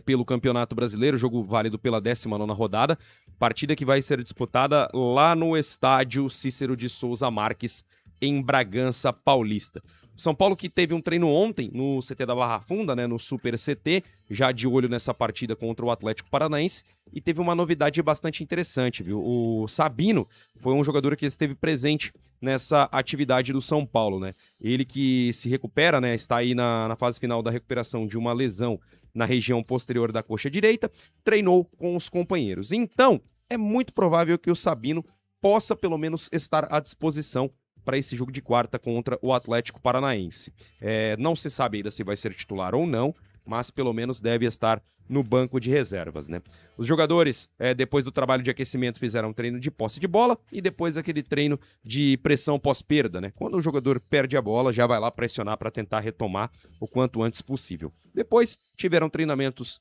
pelo Campeonato Brasileiro, jogo válido pela 19ª rodada, partida que vai ser disputada lá no estádio Cícero de Souza Marques, em Bragança Paulista. São Paulo que teve um treino ontem no CT da Barra Funda, né, no Super CT, já de olho nessa partida contra o Atlético Paranaense, e teve uma novidade bastante interessante, viu? O Sabino foi um jogador que esteve presente nessa atividade do São Paulo, né? Ele que se recupera, né, está aí na fase final da recuperação de uma lesão na região posterior da coxa direita, treinou com os companheiros. Então, é muito provável que o Sabino possa pelo menos estar à disposição para esse jogo de quarta contra o Atlético Paranaense. Não se sabe ainda se vai ser titular ou não, mas pelo menos deve estar no banco de reservas, né? Os jogadores, depois do trabalho de aquecimento, fizeram um treino de posse de bola e depois aquele treino de pressão pós-perda, né? Quando o jogador perde a bola, já vai lá pressionar para tentar retomar o quanto antes possível. Depois tiveram treinamentos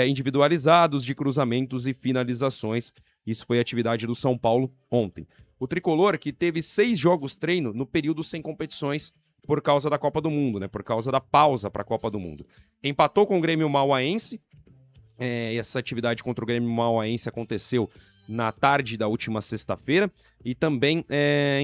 individualizados de cruzamentos e finalizações. Isso foi a atividade do São Paulo ontem. O Tricolor, que teve 6 jogos treino no período sem competições por causa da Copa do Mundo, né? Por causa da pausa para a Copa do Mundo. Empatou com o Grêmio Mauaense. Essa atividade contra o Grêmio Mauaense aconteceu na tarde da última sexta-feira. E também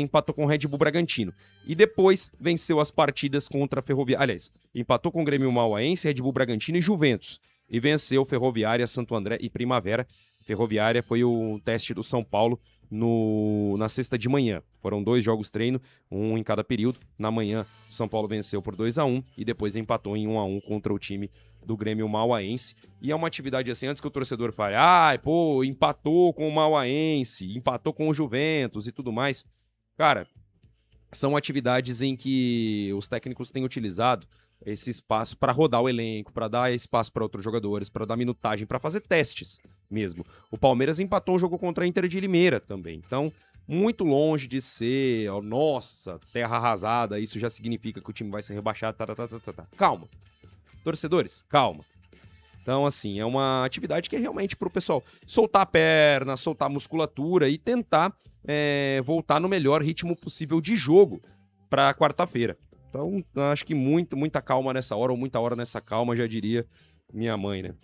empatou com o Red Bull Bragantino. E depois venceu as partidas contra a Ferroviária. Aliás, empatou com o Grêmio Mauaense, Red Bull Bragantino e Juventus. E venceu Ferroviária, Santo André e Primavera. Ferroviária foi o teste do São Paulo na sexta de manhã. Foram 2 jogos treino, um em cada período. Na manhã, o São Paulo venceu por 2-1 e depois empatou em 1-1 contra o time do Grêmio Mauaense. E é uma atividade assim, antes que o torcedor fale, empatou com o Mauaense, empatou com o Juventus e tudo mais. Cara, são atividades em que os técnicos têm utilizado esse espaço para rodar o elenco, para dar espaço para outros jogadores, para dar minutagem, para fazer testes mesmo. O Palmeiras empatou um jogo contra a Inter de Limeira também. Então, muito longe de ser, nossa, terra arrasada, isso já significa que o time vai ser rebaixado. Calma. Torcedores, calma. Então, assim, é uma atividade que é realmente pro pessoal soltar a perna, soltar a musculatura e tentar voltar no melhor ritmo possível de jogo para quarta-feira. Então, acho que muita calma nessa hora, ou muita hora nessa calma, já diria minha mãe, né?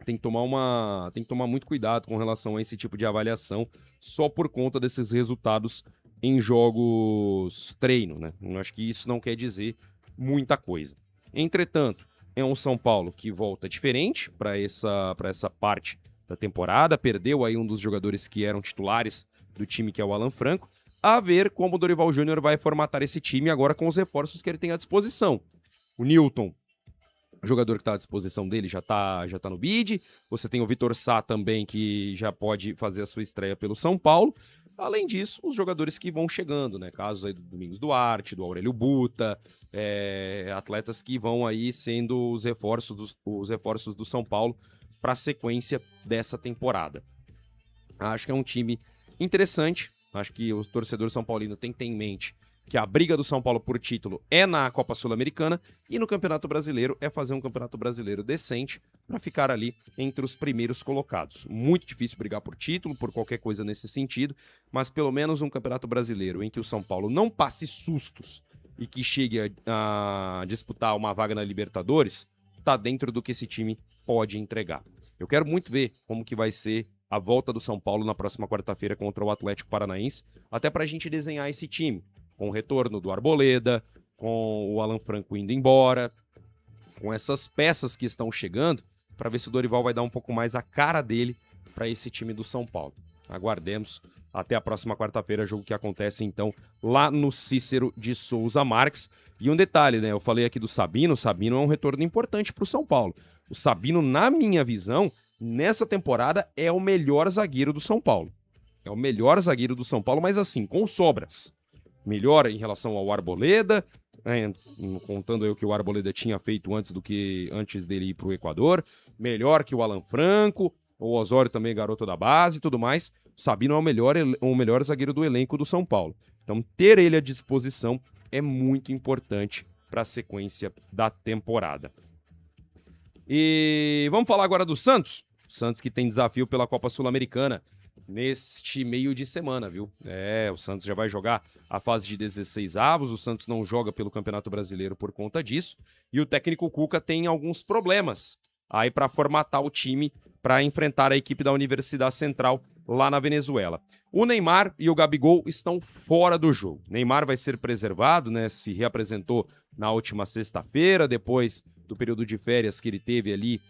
Tem que tomar muito cuidado com relação a esse tipo de avaliação, só por conta desses resultados em jogos treino, né? Eu acho que isso não quer dizer muita coisa. Entretanto, é um São Paulo que volta diferente para essa parte da temporada, perdeu aí um dos jogadores que eram titulares do time, que é o Alan Franco, a ver como o Dorival Júnior vai formatar esse time agora com os reforços que ele tem à disposição. O Nilton, o jogador que está à disposição dele, já tá no bid. Você tem o Vitor Sá também, que já pode fazer a sua estreia pelo São Paulo. Além disso, os jogadores que vão chegando, né? Casos aí do Domingos Duarte, do Aurélio Buta, atletas que vão aí sendo os reforços do São Paulo para a sequência dessa temporada. Acho que é um time interessante. Acho que o torcedor são paulino tem que ter em mente que a briga do São Paulo por título é na Copa Sul-Americana e no Campeonato Brasileiro é fazer um Campeonato Brasileiro decente para ficar ali entre os primeiros colocados. Muito difícil brigar por título, por qualquer coisa nesse sentido, mas pelo menos um Campeonato Brasileiro em que o São Paulo não passe sustos e que chegue a disputar uma vaga na Libertadores, tá dentro do que esse time pode entregar. Eu quero muito ver como que vai ser a volta do São Paulo na próxima quarta-feira contra o Atlético Paranaense, até pra gente desenhar esse time, com o retorno do Arboleda, com o Alan Franco indo embora, com essas peças que estão chegando, para ver se o Dorival vai dar um pouco mais a cara dele para esse time do São Paulo. Aguardemos até a próxima quarta-feira, jogo que acontece então lá no Cícero de Souza Marques. E um detalhe, né? Eu falei aqui do Sabino, o Sabino é um retorno importante para o São Paulo. O Sabino, na minha visão, nessa temporada é o melhor zagueiro do São Paulo. É o melhor zagueiro do São Paulo, mas assim, com sobras. Melhor em relação ao Arboleda, contando aí o que o Arboleda tinha feito antes dele ir para o Equador. Melhor que o Alan Franco, o Osório também, garoto da base e tudo mais. O Sabino é o melhor zagueiro do elenco do São Paulo. Então, ter ele à disposição é muito importante para a sequência da temporada. E vamos falar agora do Santos. O Santos que tem desafio pela Copa Sul-Americana neste meio de semana, viu? O Santos já vai jogar a fase de 16avos, o Santos não joga pelo Campeonato Brasileiro por conta disso, e o técnico Cuca tem alguns problemas aí para formatar o time para enfrentar a equipe da Universidade Central lá na Venezuela. O Neymar e o Gabigol estão fora do jogo. Neymar vai ser preservado, né? Se reapresentou na última sexta-feira, depois do período de férias que ele teve ali,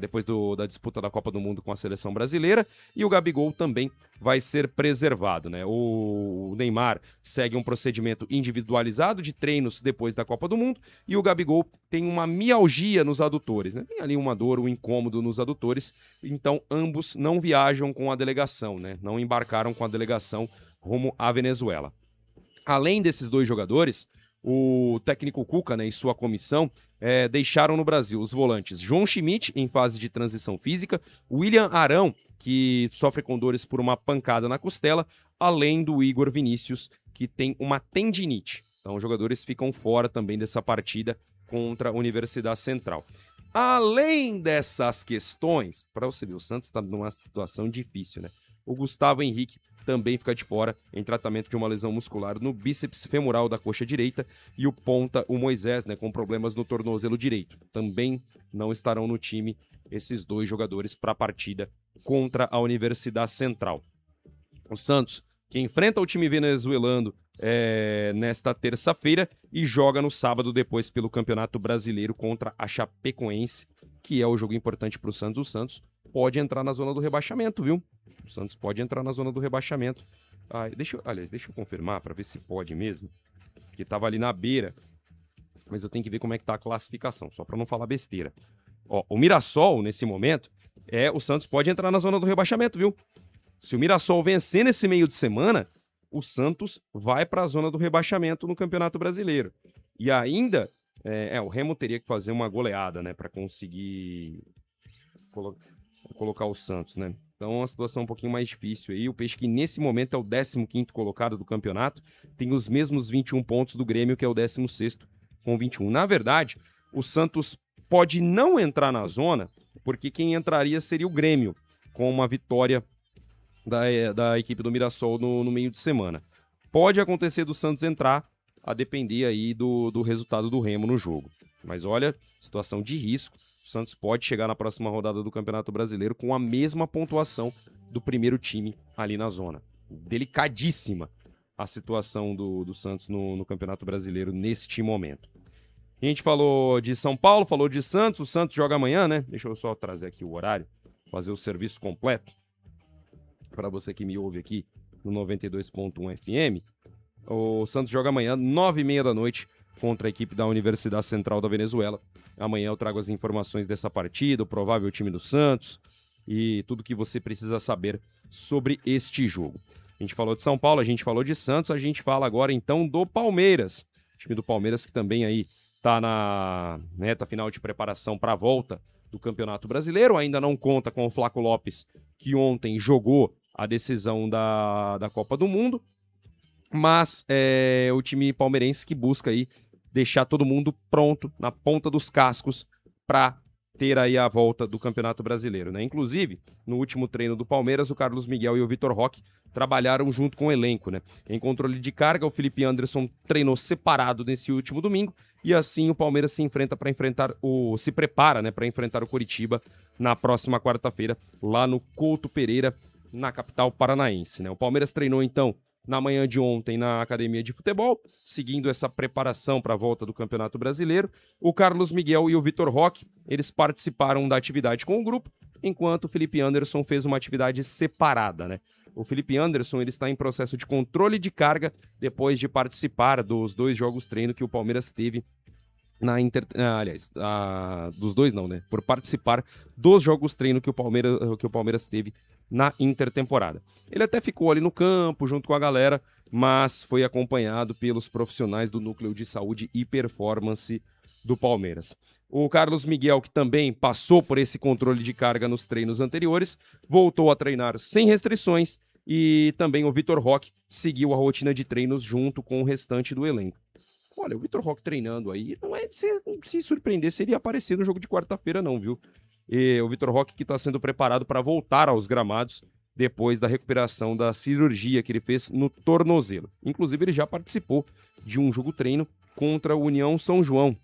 depois da disputa da Copa do Mundo com a seleção brasileira, e o Gabigol também vai ser preservado, né? O Neymar segue um procedimento individualizado de treinos depois da Copa do Mundo, e o Gabigol tem uma mialgia nos adutores, né? Tem ali uma dor, um incômodo nos adutores, então ambos não viajam com a delegação, né? Não embarcaram com a delegação rumo à Venezuela. Além desses dois jogadores, o técnico Cuca, né, e sua comissão deixaram no Brasil os volantes João Schmidt, em fase de transição física, William Arão, que sofre com dores por uma pancada na costela, além do Igor Vinícius, que tem uma tendinite. Então os jogadores ficam fora também dessa partida contra a Universidade Central. Além dessas questões, para você ver, o Santos está numa situação difícil, né? O Gustavo Henrique também fica de fora em tratamento de uma lesão muscular no bíceps femoral da coxa direita, e o ponta, o Moisés, né, com problemas no tornozelo direito. Também não estarão no time esses dois jogadores para a partida contra a Universidade Central. O Santos, que enfrenta o time venezuelano nesta terça-feira e joga no sábado depois pelo Campeonato Brasileiro contra a Chapecoense, que é o jogo importante para o Santos. O Santos pode entrar na zona do rebaixamento, viu? O Santos pode entrar na zona do rebaixamento. Deixa eu confirmar para ver se pode mesmo, porque estava ali na beira, mas eu tenho que ver como é que tá a classificação, só para não falar besteira. Ó, o Mirassol, nesse momento, o Santos pode entrar na zona do rebaixamento, viu? Se o Mirassol vencer nesse meio de semana, o Santos vai para a zona do rebaixamento no Campeonato Brasileiro. E ainda, o Remo teria que fazer uma goleada, né, para conseguir colocar o Santos, né? Então é uma situação um pouquinho mais difícil aí. O Peixe, que nesse momento é o 15º colocado do campeonato, tem os mesmos 21 pontos do Grêmio, que é o 16º, com 21. Na verdade, o Santos pode não entrar na zona, porque quem entraria seria o Grêmio, com uma vitória da equipe do Mirassol no meio de semana. Pode acontecer do Santos entrar, a depender aí do resultado do Remo no jogo. Mas olha, situação de risco. O Santos pode chegar na próxima rodada do Campeonato Brasileiro com a mesma pontuação do primeiro time ali na zona. Delicadíssima a situação do Santos no Campeonato Brasileiro neste momento. A gente falou de São Paulo, falou de Santos. O Santos joga amanhã, né? Deixa eu só trazer aqui o horário, fazer o serviço completo para você que me ouve aqui no 92.1 FM. O Santos joga amanhã, 9h30 da noite, contra a equipe da Universidade Central da Venezuela. Amanhã eu trago as informações dessa partida, o provável time do Santos e tudo que você precisa saber sobre este jogo. A gente falou de São Paulo, a gente falou de Santos, a gente fala agora então do Palmeiras. O time do Palmeiras que também aí está na reta final de preparação para a volta do Campeonato Brasileiro. Ainda não conta com o Flaco Lopes, que ontem jogou a decisão da Copa do Mundo. Mas é o time palmeirense que busca aí deixar todo mundo pronto, na ponta dos cascos, para ter aí a volta do Campeonato Brasileiro, né? Inclusive, no último treino do Palmeiras, o Carlos Miguel e o Vitor Roque trabalharam junto com o elenco, né? Em controle de carga, o Felipe Anderson treinou separado nesse último domingo e assim o Palmeiras se prepara, né, para enfrentar o Coritiba na próxima quarta-feira, lá no Couto Pereira, na capital paranaense, né? O Palmeiras treinou então na manhã de ontem na academia de futebol, seguindo essa preparação para a volta do Campeonato Brasileiro. O Carlos Miguel e o Vitor Roque, eles participaram da atividade com o grupo, enquanto o Felipe Anderson fez uma atividade separada, né? O Felipe Anderson, ele está em processo de controle de carga depois de participar dos 2 jogos treino que o Palmeiras teve dos 2 não, né? Por participar dos jogos treino que o Palmeiras teve na intertemporada. Ele até ficou ali no campo junto com a galera, mas foi acompanhado pelos profissionais do Núcleo de Saúde e Performance do Palmeiras. O Carlos Miguel, que também passou por esse controle de carga nos treinos anteriores, voltou a treinar sem restrições e também o Vitor Roque seguiu a rotina de treinos junto com o restante do elenco. Olha, o Vitor Roque treinando aí, não é de se surpreender se ele aparecer no jogo de quarta-feira não, viu? E o Vitor Roque que está sendo preparado para voltar aos gramados depois da recuperação da cirurgia que ele fez no tornozelo. Inclusive, ele já participou de um jogo-treino contra o União São João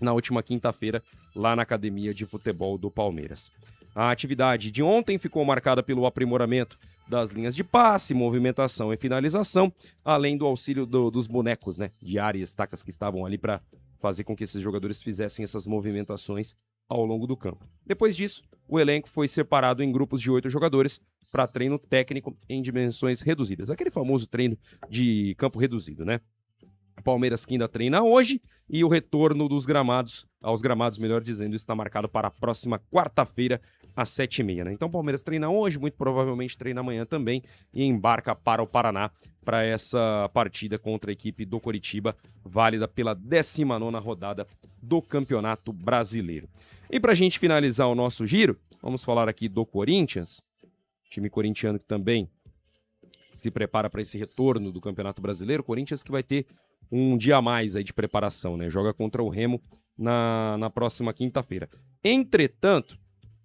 na última quinta-feira, lá na Academia de Futebol do Palmeiras. A atividade de ontem ficou marcada pelo aprimoramento das linhas de passe, movimentação e finalização, além do auxílio dos bonecos, né, de área e estacas que estavam ali para fazer com que esses jogadores fizessem essas movimentações ao longo do campo. Depois disso, o elenco foi separado em grupos de 8 jogadores para treino técnico em dimensões reduzidas. Aquele famoso treino de campo reduzido, né? O Palmeiras que ainda treina hoje e o retorno aos gramados, melhor dizendo, está marcado para a próxima quarta-feira, às 7h30, né? Então o Palmeiras treina hoje, muito provavelmente treina amanhã também e embarca para o Paraná para essa partida contra a equipe do Coritiba, válida pela 19ª rodada do Campeonato Brasileiro. E para a gente finalizar o nosso giro, vamos falar aqui do Corinthians, time corintiano que também se prepara para esse retorno do Campeonato Brasileiro. Corinthians que vai ter um dia a mais aí de preparação, né? Joga contra o Remo na próxima quinta-feira. Entretanto,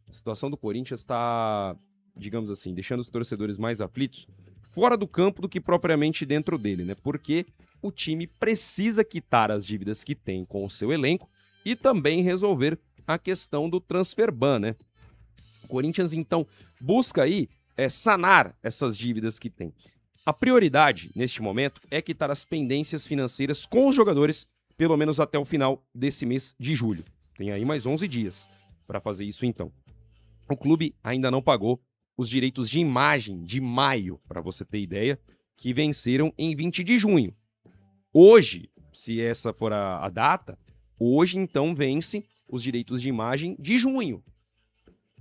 a situação do Corinthians está, digamos assim, deixando os torcedores mais aflitos fora do campo do que propriamente dentro dele, né? Porque o time precisa quitar as dívidas que tem com o seu elenco e também resolver a questão do transfer ban, né? O Corinthians, então, busca aí sanar essas dívidas que tem. A prioridade, neste momento, é quitar as pendências financeiras com os jogadores, pelo menos até o final desse mês de julho. Tem aí mais 11 dias para fazer isso, então. O clube ainda não pagou os direitos de imagem de maio, para você ter ideia, que venceram em 20 de junho. Hoje, se essa for a data, hoje então vence os direitos de imagem de junho.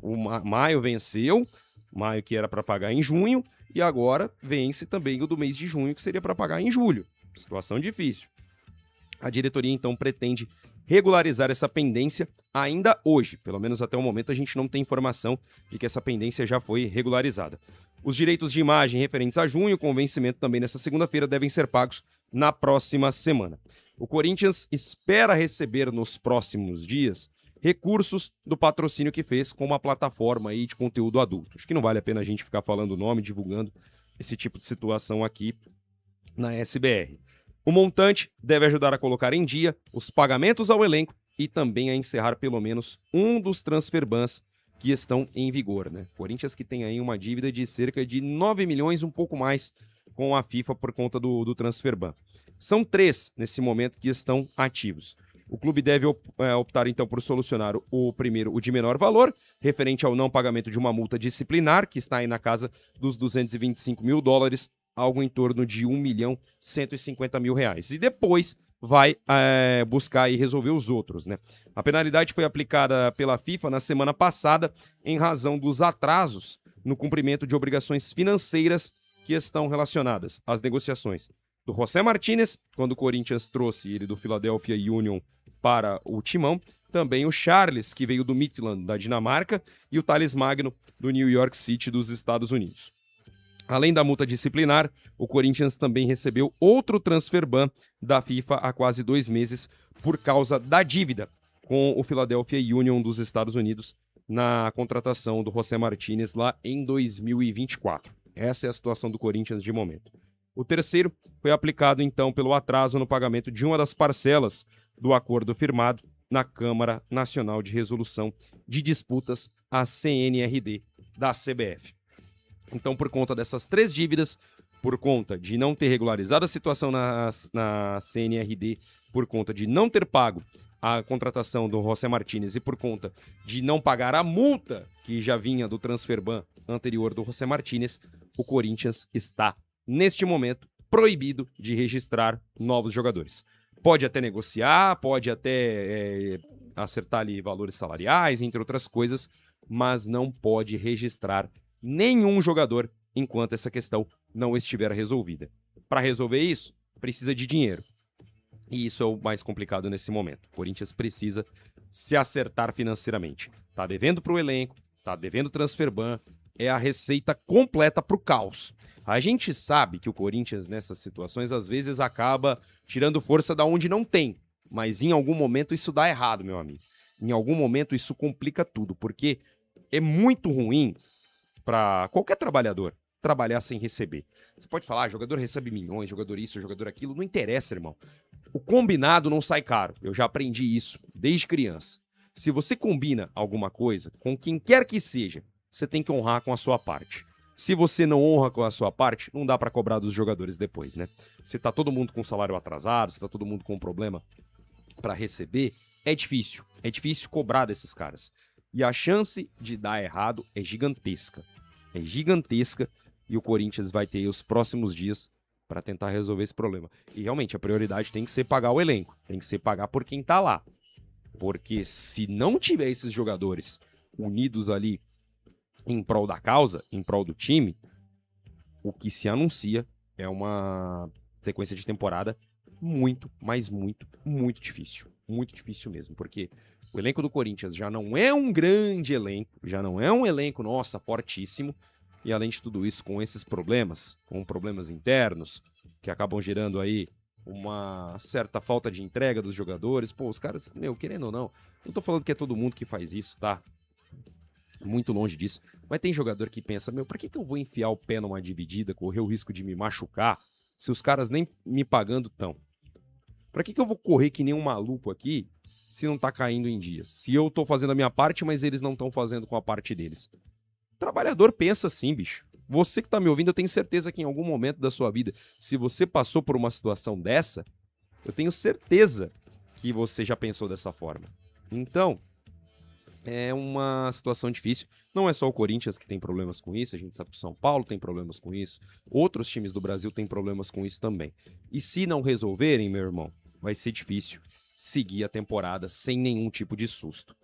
O maio venceu, maio que era para pagar em junho, e agora vence também o do mês de junho, que seria para pagar em julho. Situação difícil. A diretoria então pretende regularizar essa pendência ainda hoje. Pelo menos até o momento a gente não tem informação de que essa pendência já foi regularizada. Os direitos de imagem referentes a junho, com vencimento também nessa segunda-feira, devem ser pagos na próxima semana. O Corinthians espera receber nos próximos dias recursos do patrocínio que fez com uma plataforma aí de conteúdo adulto. Acho que não vale a pena a gente ficar falando o nome, divulgando esse tipo de situação aqui na SBR. O montante deve ajudar a colocar em dia os pagamentos ao elenco e também a encerrar pelo menos um dos transfer bans que estão em vigor, né? Corinthians que tem aí uma dívida de cerca de 9 milhões, um pouco mais, com a FIFA por conta do transfer ban. São 3 nesse momento que estão ativos. O clube deve optar então por solucionar o primeiro, o de menor valor, referente ao não pagamento de uma multa disciplinar, que está aí na casa dos 225 mil dólares, algo em torno de R$1.150.000. E depois vai buscar e resolver os outros, né? A penalidade foi aplicada pela FIFA na semana passada em razão dos atrasos no cumprimento de obrigações financeiras que estão relacionadas às negociações do José Martínez, quando o Corinthians trouxe ele do Philadelphia Union para o Timão, também o Charles, que veio do Midtjylland, da Dinamarca, e o Thales Magno, do New York City, dos Estados Unidos. Além da multa disciplinar, o Corinthians também recebeu outro transfer ban da FIFA há quase 2 meses por causa da dívida com o Philadelphia Union dos Estados Unidos na contratação do José Martínez lá em 2024. Essa é a situação do Corinthians de momento. O terceiro foi aplicado, então, pelo atraso no pagamento de uma das parcelas do acordo firmado na Câmara Nacional de Resolução de Disputas, a CNRD, da CBF. Então, por conta dessas 3 dívidas, por conta de não ter regularizado a situação na CNRD, por conta de não ter pago a contratação do José Martínez e por conta de não pagar a multa que já vinha do transfer ban anterior do José Martínez, o Corinthians está, neste momento, proibido de registrar novos jogadores. Pode até negociar, pode até acertar ali valores salariais, entre outras coisas, mas não pode registrar nenhum jogador enquanto essa questão não estiver resolvida. Para resolver isso, precisa de dinheiro. E isso é o mais complicado nesse momento. O Corinthians precisa se acertar financeiramente. Tá devendo para o elenco, tá devendo transfer ban, é a receita completa para o caos. A gente sabe que o Corinthians nessas situações às vezes acaba tirando força da onde não tem, mas em algum momento isso dá errado, meu amigo. Em algum momento isso complica tudo, porque é muito ruim para qualquer trabalhador trabalhar sem receber. Você pode falar, jogador recebe milhões, jogador isso, jogador aquilo, não interessa, irmão. O combinado não sai caro. Eu já aprendi isso desde criança. Se você combina alguma coisa com quem quer que seja, você tem que honrar com a sua parte. Se você não honra com a sua parte, não dá para cobrar dos jogadores depois, né? Se tá todo mundo com salário atrasado, se tá todo mundo com um problema para receber, é difícil. É difícil cobrar desses caras. E a chance de dar errado é gigantesca. É gigantesca e o Corinthians vai ter os próximos dias para tentar resolver esse problema. E realmente a prioridade tem que ser pagar o elenco, tem que ser pagar por quem tá lá. Porque se não tiver esses jogadores unidos ali em prol da causa, em prol do time, o que se anuncia é uma sequência de temporada muito, mas muito, muito difícil. Muito difícil mesmo, porque o elenco do Corinthians já não é um grande elenco, já não é um elenco, nossa, fortíssimo. E além de tudo isso, com esses problemas, com problemas internos, que acabam gerando aí uma certa falta de entrega dos jogadores. Pô, os caras, querendo ou não tô falando que é todo mundo que faz isso, tá? Muito longe disso. Mas tem jogador que pensa, pra que eu vou enfiar o pé numa dividida, correr o risco de me machucar, se os caras nem me pagando tão? Pra que eu vou correr que nem um maluco aqui, se não tá caindo em dias? Se eu tô fazendo a minha parte, mas eles não estão fazendo com a parte deles. O trabalhador pensa assim, bicho. Você que tá me ouvindo, eu tenho certeza que em algum momento da sua vida, se você passou por uma situação dessa, eu tenho certeza que você já pensou dessa forma. Então, É uma situação difícil. Não é só o Corinthians que tem problemas com isso, a gente sabe que o São Paulo tem problemas com isso, outros times do Brasil têm problemas com isso também. E se não resolverem, meu irmão, vai ser difícil seguir a temporada sem nenhum tipo de susto.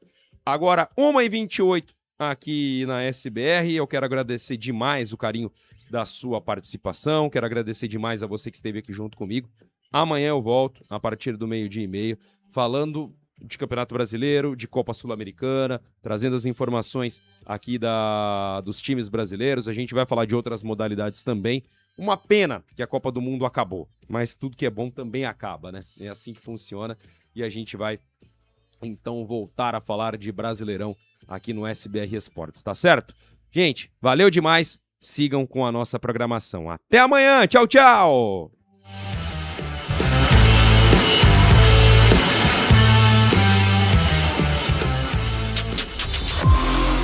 Agora, 1h28 aqui na SBR, eu quero agradecer demais o carinho da sua participação, quero agradecer demais a você que esteve aqui junto comigo. Amanhã eu volto, a partir do 12h30, falando de Campeonato Brasileiro, de Copa Sul-Americana, trazendo as informações aqui dos times brasileiros. A gente vai falar de outras modalidades também. Uma pena que a Copa do Mundo acabou, mas tudo que é bom também acaba, né? É assim que funciona e a gente vai, então, voltar a falar de Brasileirão aqui no SBR Esportes, tá certo? Gente, valeu demais. Sigam com a nossa programação. Até amanhã. Tchau, tchau!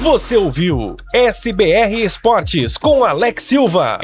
Você ouviu SBR Esportes com Alex Silva.